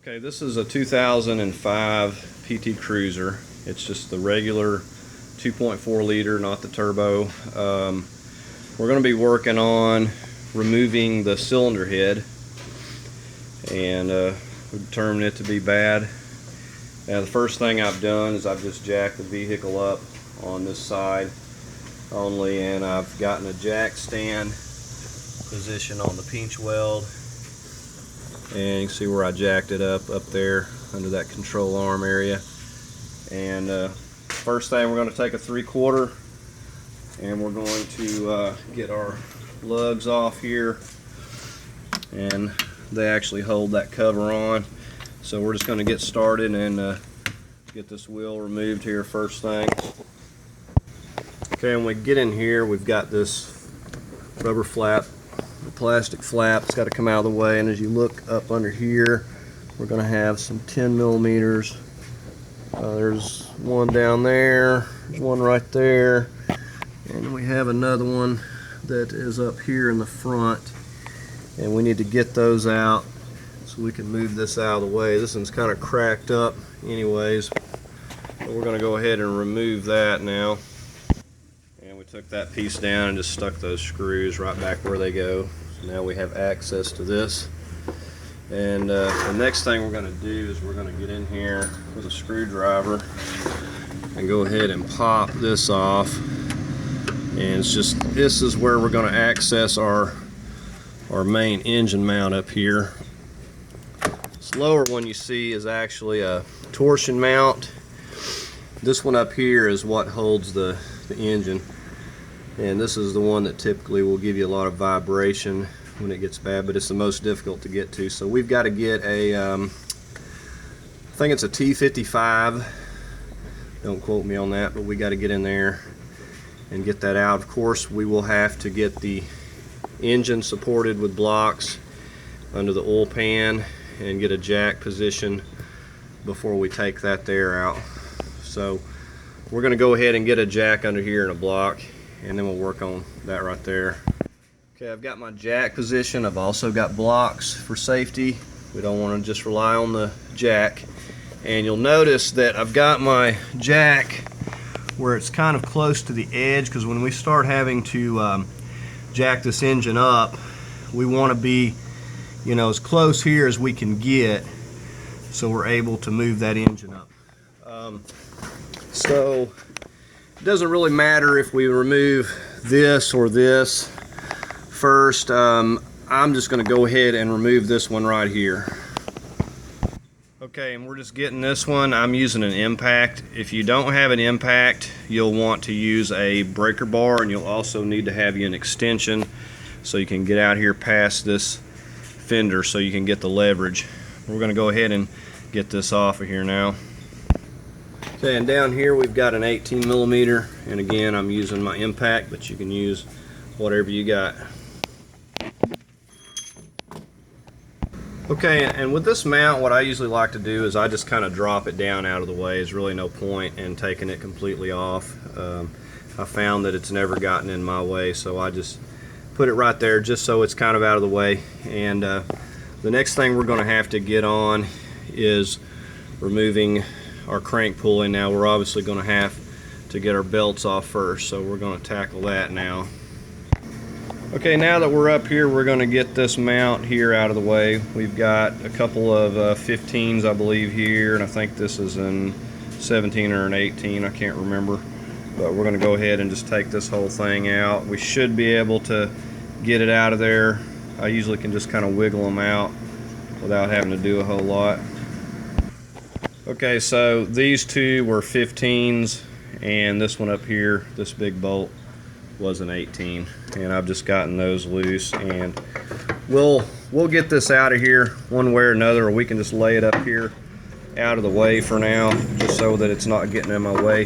Okay, this is a 2005 PT Cruiser. It's just the regular 2.4 liter, not the turbo. We're going to be working on removing the cylinder head, and we determined it to be bad. Now the first thing I've done is I've just jacked the vehicle up on this side only, and I've gotten a jack stand position on the pinch weld. And you can see where I jacked it up there under that control arm area. And first thing, we're going to take a 3/4 and we're going to get our lugs off here, and they actually hold that cover on. So we're just going to get started and get this wheel removed here first thing. Okay, when we get in here, we've got this rubber flap, the plastic flap. It's got to come out of the way, and as you look up under here, we're going to have some 10 millimeters. There's one down there, there's one right there, and we have another one that is up here in the front, and we need to get those out so we can move this out of the way. This one's kind of cracked up anyways, but we're going to go ahead and remove that now. And we took that piece down and just stuck those screws right back where they go. So now we have access to this. And the next thing we're going to do is we're going to get in here with a screwdriver and go ahead and pop this off. And it's just, this is where we're going to access our main engine mount up here. This lower one you see is actually a torsion mount. This one up here is what holds the engine, and this is the one that typically will give you a lot of vibration when it gets bad, but it's the most difficult to get to. So we've got to get a I think it's a T55, don't quote me on that, but we got to get in there and get that out. Of course, we will have to get the engine supported with blocks under the oil pan and get a jack position before we take that there out. So we're going to go ahead and get a jack under here and a block, and then we'll work on that right there. Okay, I've got my jack position. I've also got blocks for safety. We don't want to just rely on the jack. And you'll notice that I've got my jack where it's kind of close to the edge, because when we start having to jack this engine up, we want to be, you know, as close here as we can get so we're able to move that engine up. So it doesn't really matter if we remove this or this first. I'm just going to go ahead and remove this one right here. Okay, and we're just getting this one. I'm using an impact. If you don't have an impact, you'll want to use a breaker bar, and you'll also need to have an extension so you can get out here past this fender so you can get the leverage. We're going to go ahead and get this off of here now. Okay, and down here we've got an 18 millimeter, and again I'm using my impact, but you can use whatever you got. Okay, and with this mount, what I usually like to do is I just kind of drop it down out of the way. There's really no point in taking it completely off. I found that it's never gotten in my way, so I just put it right there just so it's kind of out of the way. And the next thing we're going to have to get on is removing our crank pulley. Now we're obviously going to have to get our belts off first, so we're going to tackle that now. Okay, now that we're up here, we're going to get this mount here out of the way. We've got a couple of 15s, I believe, here, and I think this is an 17 or an 18, I can't remember. But we're going to go ahead and just take this whole thing out. We should be able to get it out of there. I usually can just kind of wiggle them out without having to do a whole lot. Okay, so these two were 15s, and this one up here, this big bolt, was an 18, and I've just gotten those loose, and we'll get this out of here one way or another, or we can just lay it up here out of the way for now, just so that it's not getting in my way.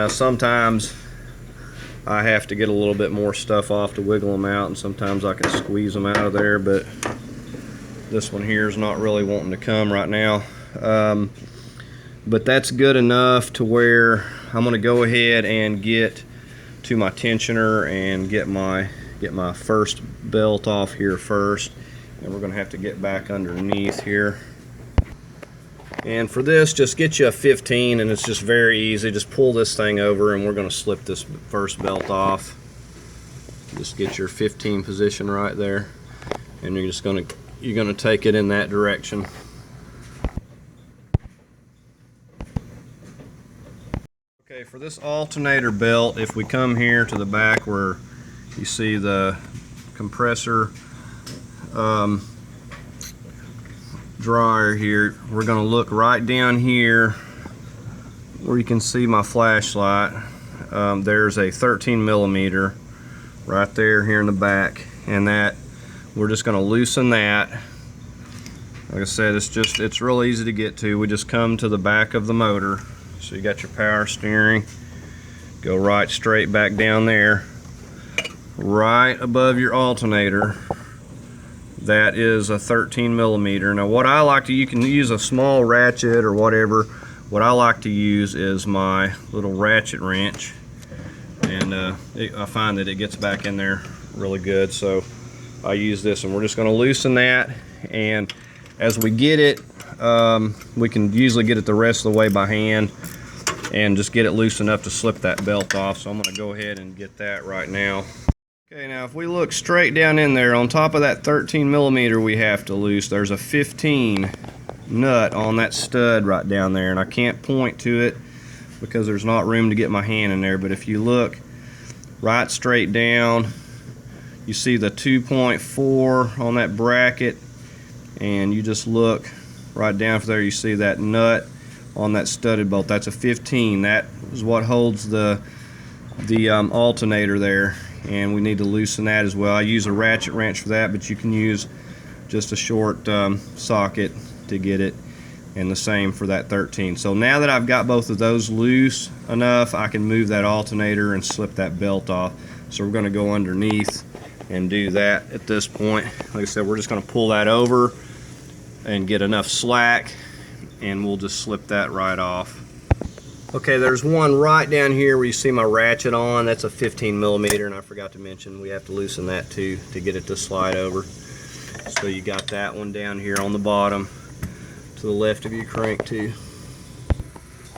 Sometimes I have to get a little bit more stuff off to wiggle them out, and sometimes I can squeeze them out of there, but this one here is not really wanting to come right now. But that's good enough to where I'm going to go ahead and get to my tensioner and get my first belt off here first, and we're going to have to get back underneath here. And for this, just get you a 15, and it's just very easy. Just pull this thing over, and we're going to slip this first belt off. Just get your 15 position right there, and you're going to take it in that direction. Okay, for this alternator belt, if we come here to the back where you see the compressor dryer here, we're going to look right down here where you can see my flashlight. There's a 13 millimeter right there here in the back, and that we're just going to loosen that. Like I said, it's real easy to get to. We just come to the back of the motor. So you got your power steering, go right straight back down there, right above your alternator. That is a 13 millimeter. Now what I like to, you can use a small ratchet or whatever. What I like to use is my little ratchet wrench, and I find that it gets back in there really good. So I use this, and we're just going to loosen that, and as we get it, we can usually get it the rest of the way by hand and just get it loose enough to slip that belt off. So I'm going to go ahead and get that right now. Okay, now if we look straight down in there, on top of that 13 millimeter we have to loose, there's a 15 nut on that stud right down there, and I can't point to it because there's not room to get my hand in there, but if you look right straight down, you see the 2.4 on that bracket, and you just look right down there, you see that nut on that studded bolt. That's a 15. That is what holds the alternator there, and we need to loosen that as well. I use a ratchet wrench for that, but you can use just a short socket to get it, and the same for that 13. So now that I've got both of those loose enough, I can move that alternator and slip that belt off. So we're going to go underneath and do that at this point. Like I said, we're just going to pull that over and get enough slack, and we'll just slip that right off. Okay, there's one right down here where you see my ratchet on. That's a 15 millimeter, and I forgot to mention we have to loosen that too to get it to slide over. So you got that one down here on the bottom to the left of your crank too.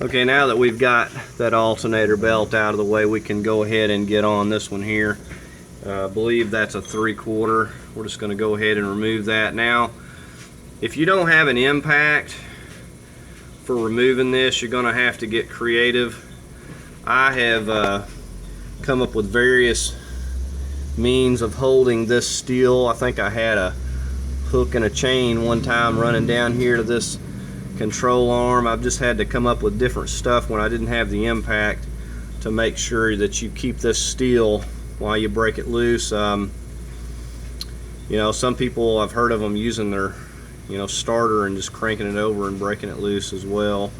Okay, now that we've got that alternator belt out of the way, we can go ahead and get on this one here. I believe that's a 3/4. We're just going to go ahead and remove that. Now, if you don't have an impact for removing this, you're going to have to get creative. I have come up with various means of holding this steel. I think I had a hook and a chain one time running down here to this control arm. I've just had to come up with different stuff when I didn't have the impact to make sure that you keep this steel while you break it loose. You know, some people, I've heard of them using their starter and just cranking it over and breaking it loose as well,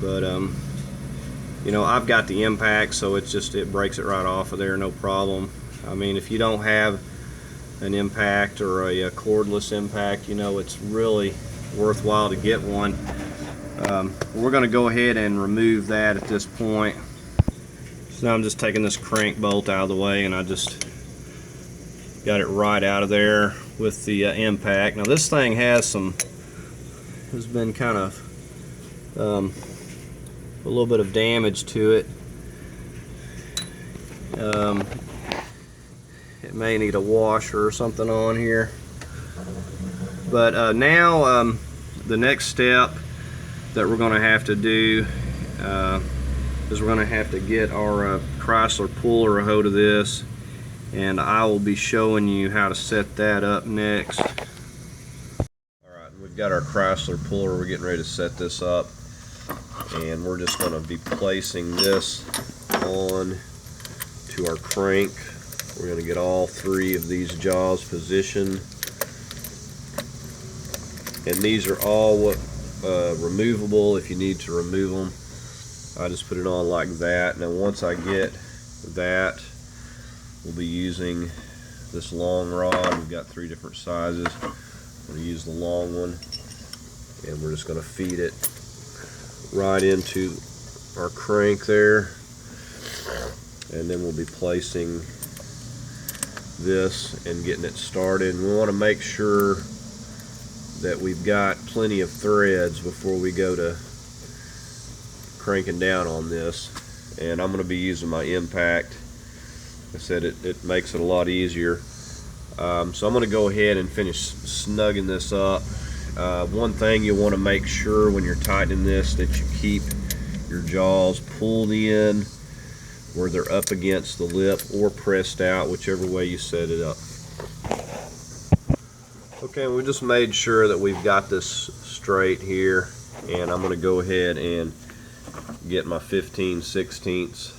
but I've got the impact, so it breaks it right off of there, no problem. I mean, if you don't have an impact or a cordless impact, it's really worthwhile to get one. We're going to go ahead and remove that at this point. So now I'm just taking this crank bolt out of the way, and I just got it right out of there with the impact. Now this thing has been kind of a little bit of damage to it. It may need a washer or something on here. But now the next step that we're going to have to do is we're going to have to get our Chrysler puller a hold of this, and I will be showing you how to set that up next. Alright, we've got our Chrysler puller. We're getting ready to set this up, and we're just going to be placing this on to our crank. We're going to get all three of these jaws positioned, and these are all removable if you need to remove them. I just put it on like that. Now once I get that, we'll be using this long rod. We've got 3 different sizes. I'm going to use the long one, and we're just going to feed it right into our crank there, and then we'll be placing this and getting it started. And we want to make sure that we've got plenty of threads before we go to cranking down on this. And I'm going to be using my impact. I said it makes it a lot easier. So I'm going to go ahead and finish snugging this up. One thing you want to make sure when you're tightening this, that you keep your jaws pulled in where they're up against the lip or pressed out, whichever way you set it up. Okay, we just made sure that we've got this straight here, and I'm going to go ahead and get my 15/16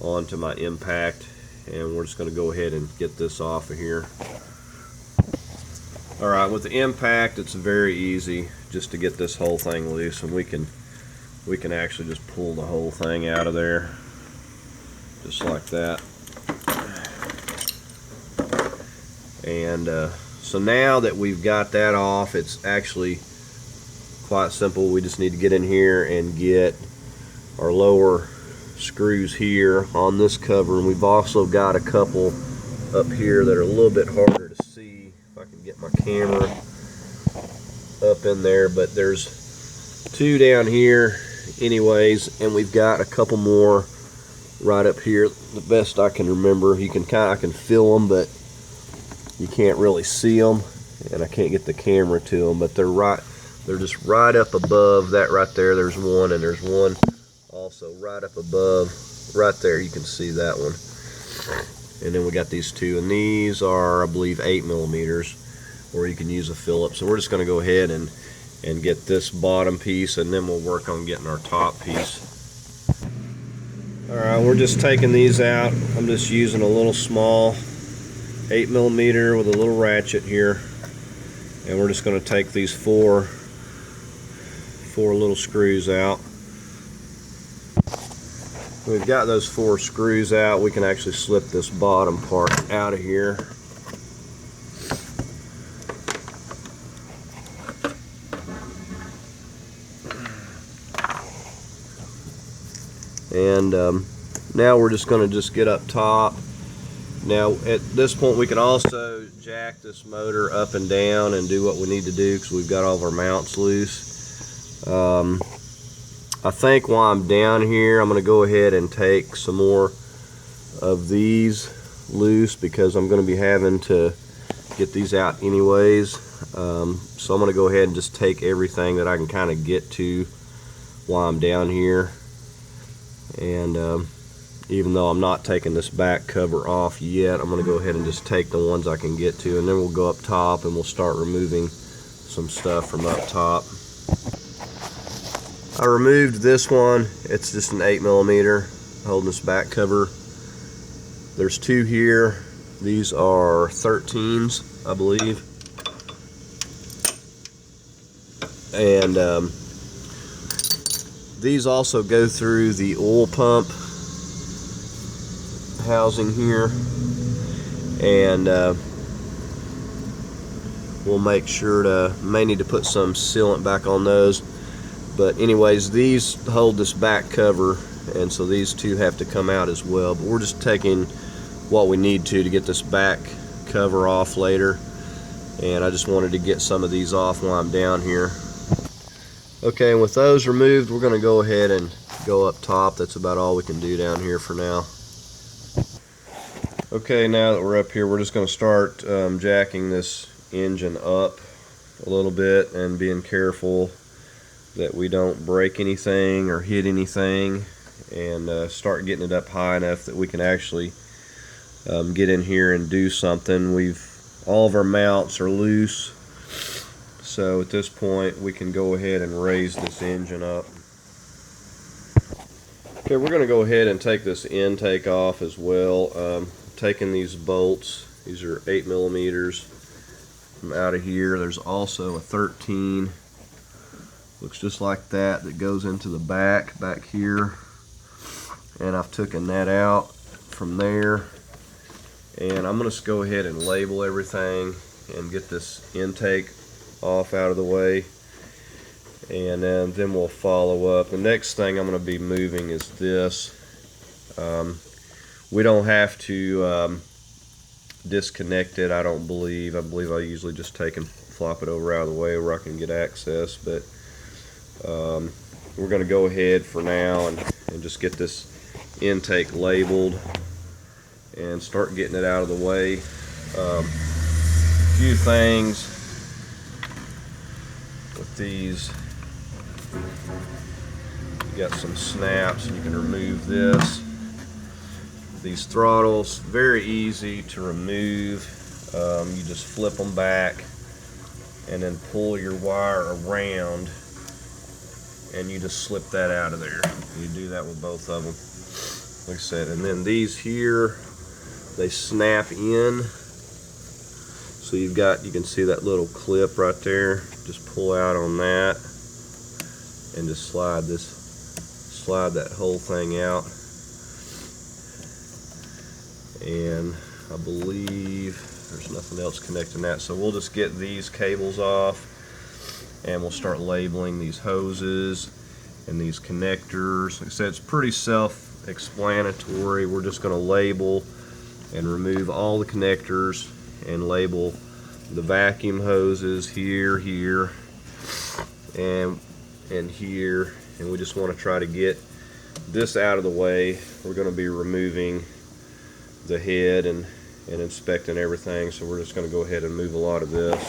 onto my impact, and we're just going to go ahead and get this off of here. Alright, with the impact it's very easy just to get this whole thing loose, and we can actually just pull the whole thing out of there just like that. And so now that we've got that off, it's actually quite simple. We just need to get in here and get our lower screws here on this cover, and we've also got a couple up here that are a little bit harder to see if I can get my camera up in there, but there's two down here anyways, and we've got a couple more right up here. The best I can remember, I can feel them, but you can't really see them, and I can't get the camera to them, but they're just right up above that right there. There's one, and there's one also right up above right there. You can see that one. And then we got these two, and these are, I believe, 8mm, or you can use a Phillips. So we're just going to go ahead and get this bottom piece, and then we'll work on getting our top piece. Alright, we're just taking these out. I'm just using a little small 8mm with a little ratchet here, and we're just going to take these four little screws out. We've got those 4 screws out. We can actually slip this bottom part out of here. And now we're just going to get up top. Now at this point we can also jack this motor up and down and do what we need to do, because we've got all of our mounts loose. I think while I'm down here, I'm going to go ahead and take some more of these loose, because I'm going to be having to get these out anyways. So I'm going to go ahead and just take everything that I can kind of get to while I'm down here. And even though I'm not taking this back cover off yet, I'm going to go ahead and just take the ones I can get to, and then we'll go up top and we'll start removing some stuff from up top. I removed this one. It's just an 8mm holding this back cover. There's 2 here. These are 13s, I believe. And these also go through the oil pump housing here, and we'll make sure may need to put some sealant back on those. But anyways, these hold this back cover, and so these 2 have to come out as well. But we're just taking what we need to get this back cover off later, and I just wanted to get some of these off while I'm down here. Okay, and with those removed, we're going to go ahead and go up top. That's about all we can do down here for now. Okay, now that we're up here, we're just going to start jacking this engine up a little bit and being careful that we don't break anything or hit anything, and start getting it up high enough that we can actually get in here and do something. All of our mounts are loose, so at this point we can go ahead and raise this engine up. Okay, we're going to go ahead and take this intake off as well. Taking these bolts, these are 8mm from out of here. There's also a 13, looks just like that goes into the back here, and I've taken that out from there. And I'm going to go ahead and label everything and get this intake off out of the way, and then we'll follow up. The next thing I'm going to be moving is this. We don't have to disconnect it, I don't believe. I believe I usually just take and flop it over out of the way where I can get access. But we're going to go ahead for now and just get this intake labeled and start getting it out of the way. A few things with these. You got some snaps, and you can remove this. These throttles, very easy to remove. You just flip them back and then pull your wire around, and you just slip that out of there. You do that with both of them, like I said. And then these here, they snap in. So you can see that little clip right there. Just pull out on that and just slide that whole thing out. And I believe there's nothing else connecting that, so we'll just get these cables off and we'll start labeling these hoses and these connectors. Like I said, it's pretty self-explanatory. We're just going to label and remove all the connectors and label the vacuum hoses here, here, and here. And we just want to try to get this out of the way. We're going to be removing the head and inspecting everything, so we're just going to go ahead and move a lot of this.